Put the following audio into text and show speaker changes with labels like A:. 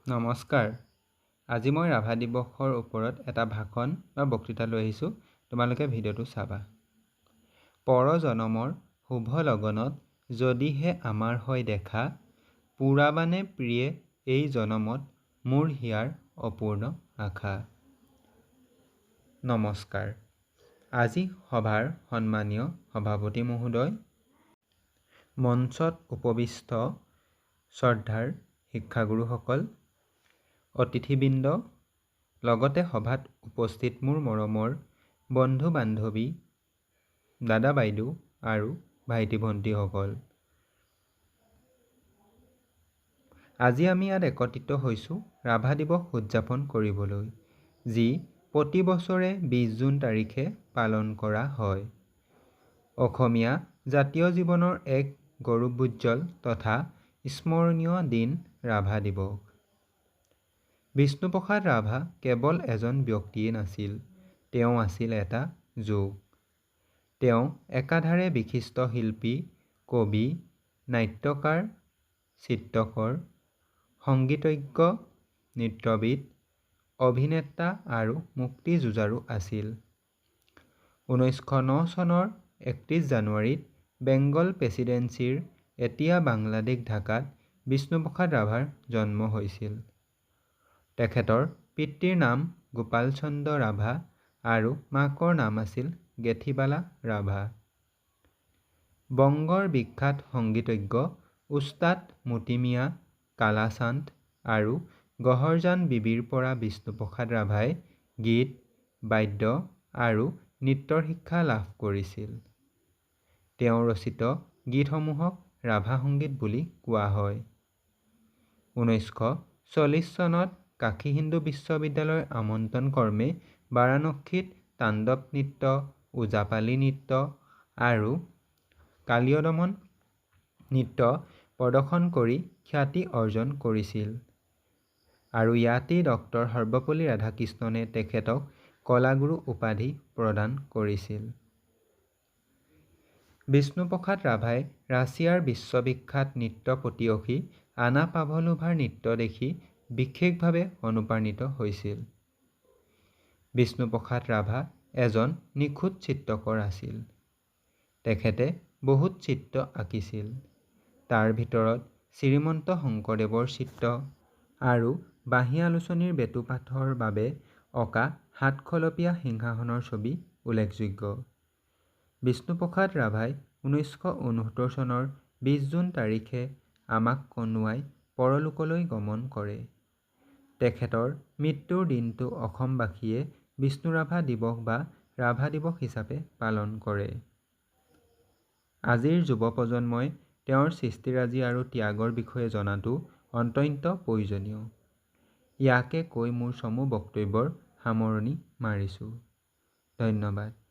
A: নমস্কাৰ। আজি মই ৰাভা দিৱসৰ ওপৰত এটা ভাষণ বা বক্তৃতা লৈ আহিছোঁ। তোমালোকে ভিডিঅ'টো চাবা। পৰজনমৰ শুভ লগনত যদিহে আমাৰ হয় দেখা, পুৰাবানে প্ৰিয়ে এই জনমত মোৰ হিয়াৰ অপূৰ্ণ আশা। নমস্কাৰ। আজি সভাৰ সন্মানীয় সভাপতি মহোদয়, মঞ্চত উপবিষ্ট শ্ৰদ্ধাৰ শিক্ষাগুৰুসকল, অতিথিবৃন্দ, লগতে সভাত উপস্থিত মোৰ মৰমৰ বন্ধু-বান্ধৱী, দাদা বাইদেউ আৰু ভাইটি ভণ্টিসকল। আজি আমি ইয়াত একত্ৰিত হৈছোঁ ৰাভা দিৱস উদযাপন কৰিবলৈ, যি প্ৰতি বছৰে 20 জুন তাৰিখে পালন কৰা হয়। অসমীয়া জাতীয় জীৱনৰ এক গৌৰৱোজ্জ্বল তথা স্মৰণীয় দিন ৰাভা দিৱস। বিষ্ণুপ্ৰসাদ ৰাভা কেৱল এজন ব্যক্তিয়েই নাছিল, তেওঁ আছিল এটা যুগ। তেওঁ একাধাৰে বিশিষ্ট শিল্পী, কবি, নাট্যকাৰ, চিত্ৰকৰ, সংগীতজ্ঞ, নৃত্যবিদ, অভিনেতা আৰু মুক্তিযুঁজাৰু আছিল। 1909 চনৰ 31 জানুৱাৰীত বেংগল প্ৰেচিডেন্সিৰ এতিয়া বাংলাদেশ ঢাকাত বিষ্ণুপ্ৰসাদ ৰাভাৰ জন্ম হৈছিল। তেখেতৰ পিতৃৰ নাম গোপাল চন্দ্ৰ ৰাভা আৰু মাকৰ নাম আছিল গেথীবালা ৰাভা। বংগৰ বিখ্যাত সংগীতজ্ঞ উস্তাদ মোতি মিয়া, কালাচান্দ আৰু গহৰজান বিবিৰ পৰা বিষ্ণুপ্ৰসাদ ৰাভাই গীত, বাদ্য আৰু নৃত্যৰ শিক্ষা লাভ কৰিছিল। তেওঁৰ ৰচিত গীতসমূহক ৰাভা সংগীত বুলি কোৱা হয়। 1940 চনত কাশী হিন্দু বিশ্ববিদ্যালয়ৰ আমন্ত্ৰণ ক্ৰমে বাৰাণসীত তাণ্ডৱ নৃত্য, ওজাপালি নৃত্য আৰু কালীয়দমন নৃত্য প্ৰদৰ্শন কৰি খ্যাতি অৰ্জন কৰিছিল আৰু ইয়াতেই ড সৰ্বপল্লী ৰাধাকৃষ্ণনে তেখেতক কলাগুৰু উপাধি প্ৰদান কৰিছিল। বিষ্ণুপ্ৰসাদ ৰাভাই ৰাছিয়াৰ বিশ্ববিখ্যাত নৃত্য পটীয়সী আনা পাভলোভাৰ নৃত্য দেখি বিশেষভাৱে অনুপ্ৰাণিত হৈছিল। বিষ্ণুপ্ৰসাদ ৰাভা এজন নিখুঁত চিত্ৰকৰ আছিল। তেখেতে বহুত চিত্ৰ আঁকিছিল। তাৰ ভিতৰত শ্ৰীমন্ত শংকৰদেৱৰ চিত্ৰ আৰু বাঁহী আলোচনীৰ বেটুপাতৰ বাবে অঁকা 7খলপীয়া সিংহাসনৰ ছবি উল্লেখযোগ্য। বিষ্ণুপ্ৰসাদ ৰাভাই 1969 চনৰ 20 জুন তাৰিখে আমাক কন্দুৱাই পৰলোকলৈ গমন কৰে। তেখেতৰ মৃত্যুৰ দিনটো অসমবাসীয়ে বিষ্ণু ৰাভা দিৱস বা ৰাভা দিৱস হিচাপে পালন কৰে। আজিৰ যুৱ প্ৰজন্মই তেওঁৰ সৃষ্টিৰাজি আৰু ত্যাগৰ বিষয়ে জনাটো অত্যন্ত প্ৰয়োজনীয়। ইয়াকে কৈ মোৰ চমু বক্তব্যৰ সামৰণি মাৰিছোঁ। ধন্যবাদ।